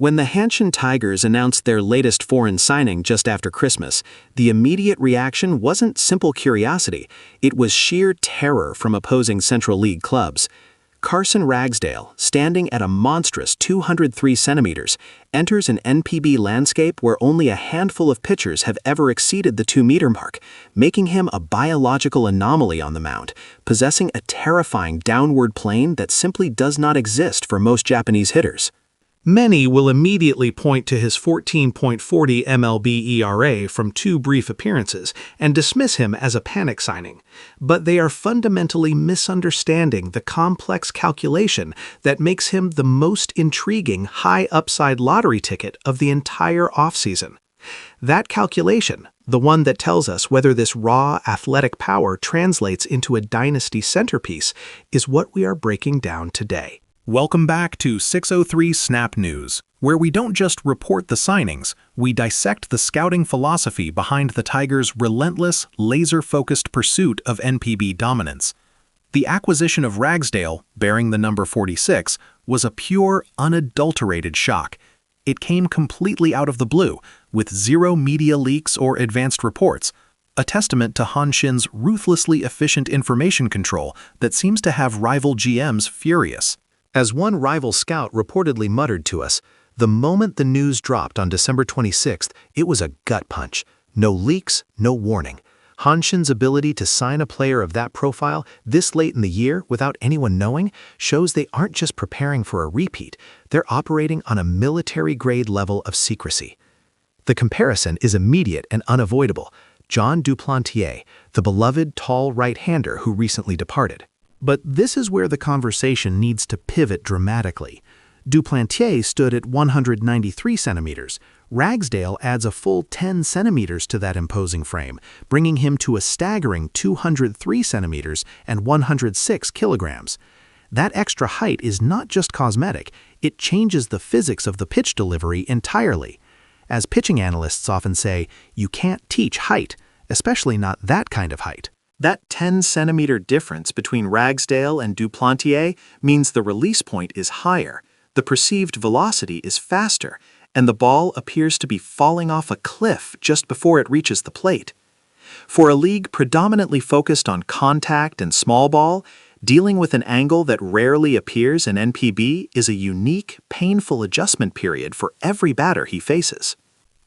When the Hanshin Tigers announced their latest foreign signing just after Christmas, the immediate reaction wasn't simple curiosity, it was sheer terror from opposing Central League clubs. Carson Ragsdale, standing at a monstrous 203 centimeters, enters an NPB landscape where only a handful of pitchers have ever exceeded the 2-meter mark, making him a biological anomaly on the mound, possessing a terrifying downward plane that simply does not exist for most Japanese hitters. Many will immediately point to his 14.40 MLB ERA from 2 brief appearances and dismiss him as a panic signing, but they are fundamentally misunderstanding the complex calculation that makes him the most intriguing high-upside lottery ticket of the entire offseason. That calculation, the one that tells us whether this raw athletic power translates into a dynasty centerpiece, is what we are breaking down today. Welcome back to 603 Snap News, where we don't just report the signings, we dissect the scouting philosophy behind the Tigers' relentless, laser-focused pursuit of NPB dominance. The acquisition of Ragsdale, bearing the number 46, was a pure, unadulterated shock. It came completely out of the blue, with zero media leaks or advanced reports, a testament to Hanshin's ruthlessly efficient information control that seems to have rival GMs furious. As one rival scout reportedly muttered to us, the moment the news dropped on December 26th, it was a gut punch. No leaks, no warning. Hanshin's ability to sign a player of that profile this late in the year without anyone knowing shows they aren't just preparing for a repeat, they're operating on a military-grade level of secrecy. The comparison is immediate and unavoidable. John Duplantier, the beloved tall right-hander who recently departed. But this is where the conversation needs to pivot dramatically. Duplantier stood at 193 centimeters. Ragsdale adds a full 10 centimeters to that imposing frame, bringing him to a staggering 203 centimeters and 106 kilograms. That extra height is not just cosmetic, it changes the physics of the pitch delivery entirely. As pitching analysts often say, you can't teach height, especially not that kind of height. That 10-centimeter difference between Ragsdale and Duplantier means the release point is higher, the perceived velocity is faster, and the ball appears to be falling off a cliff just before it reaches the plate. For a league predominantly focused on contact and small ball, dealing with an angle that rarely appears in NPB is a unique, painful adjustment period for every batter he faces.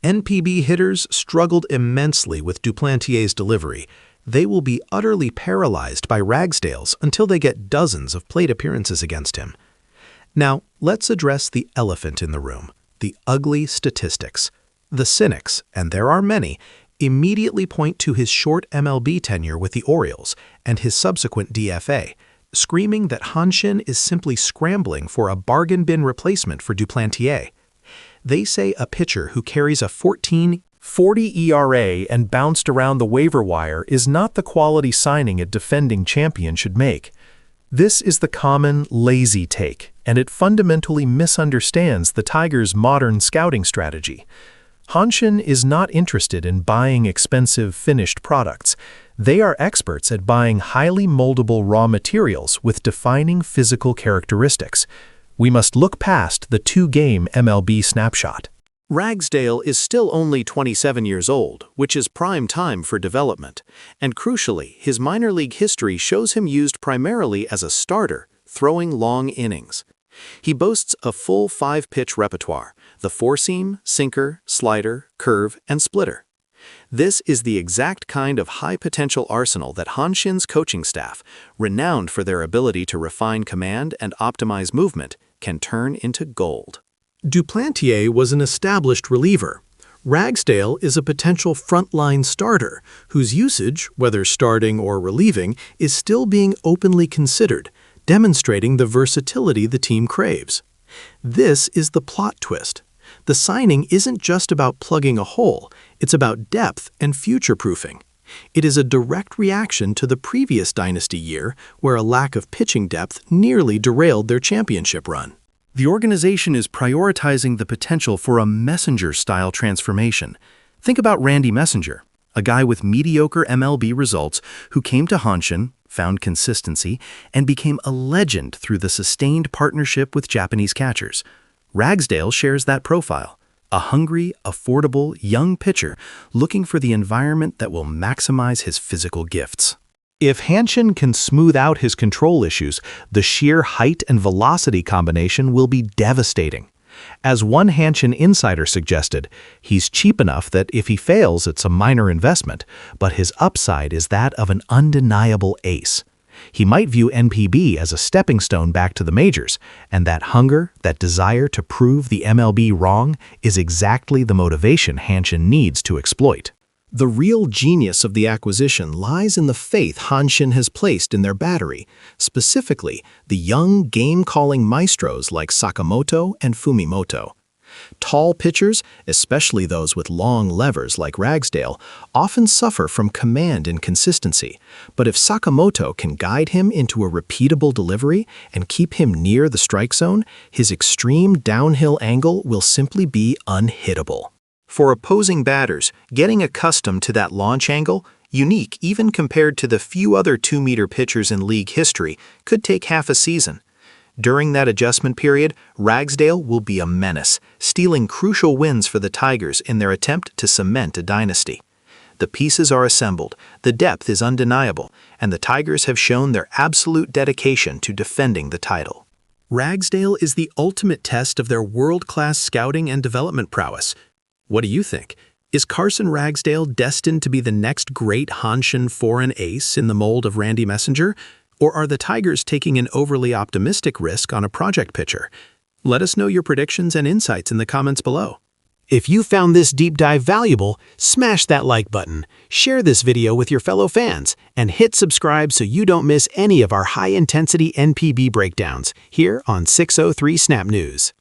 NPB hitters struggled immensely with Duplantier's delivery. They will be utterly paralyzed by Ragsdale's until they get dozens of plate appearances against him. Now, let's address the elephant in the room, the ugly statistics. The cynics, and there are many, immediately point to his short MLB tenure with the Orioles and his subsequent DFA, screaming that Hanshin is simply scrambling for a bargain bin replacement for Duplantier. They say a pitcher who carries a 14.40 ERA and bounced around the waiver wire is not the quality signing a defending champion should make. This is the common, lazy take, and it fundamentally misunderstands the Tigers' modern scouting strategy. Hanshin is not interested in buying expensive finished products. They are experts at buying highly moldable raw materials with defining physical characteristics. We must look past the 2-game MLB snapshot. Ragsdale is still only 27 years old, which is prime time for development, and crucially, his minor league history shows him used primarily as a starter, throwing long innings. He boasts a full 5-pitch repertoire, the four-seam, sinker, slider, curve, and splitter. This is the exact kind of high-potential arsenal that Hanshin's coaching staff, renowned for their ability to refine command and optimize movement, can turn into gold. Duplantier was an established reliever. Ragsdale is a potential frontline starter, whose usage, whether starting or relieving, is still being openly considered, demonstrating the versatility the team craves. This is the plot twist. The signing isn't just about plugging a hole, it's about depth and future-proofing. It is a direct reaction to the previous dynasty year, where a lack of pitching depth nearly derailed their championship run. The organization is prioritizing the potential for a Messenger-style transformation. Think about Randy Messenger, a guy with mediocre MLB results who came to Hanshin, found consistency, and became a legend through the sustained partnership with Japanese catchers. Ragsdale shares that profile. A hungry, affordable, young pitcher looking for the environment that will maximize his physical gifts. If Hanshin can smooth out his control issues, the sheer height and velocity combination will be devastating. As one Hanshin insider suggested, he's cheap enough that if he fails, it's a minor investment, but his upside is that of an undeniable ace. He might view NPB as a stepping stone back to the majors, and that hunger, that desire to prove the MLB wrong, is exactly the motivation Hanshin needs to exploit. The real genius of the acquisition lies in the faith Hanshin has placed in their battery, specifically the young game-calling maestros like Sakamoto and Fumimoto. Tall pitchers, especially those with long levers like Ragsdale, often suffer from command inconsistency, but if Sakamoto can guide him into a repeatable delivery and keep him near the strike zone, his extreme downhill angle will simply be unhittable. For opposing batters, getting accustomed to that launch angle, unique even compared to the few other 2-meter pitchers in league history, could take half a season. During that adjustment period, Ragsdale will be a menace, stealing crucial wins for the Tigers in their attempt to cement a dynasty. The pieces are assembled, the depth is undeniable, and the Tigers have shown their absolute dedication to defending the title. Ragsdale is the ultimate test of their world-class scouting and development prowess. What do you think? Is Carson Ragsdale destined to be the next great Hanshin foreign ace in the mold of Randy Messenger? Or are the Tigers taking an overly optimistic risk on a project pitcher? Let us know your predictions and insights in the comments below. If you found this deep dive valuable, smash that like button, share this video with your fellow fans, and hit subscribe so you don't miss any of our high-intensity NPB breakdowns here on 603 Snap News.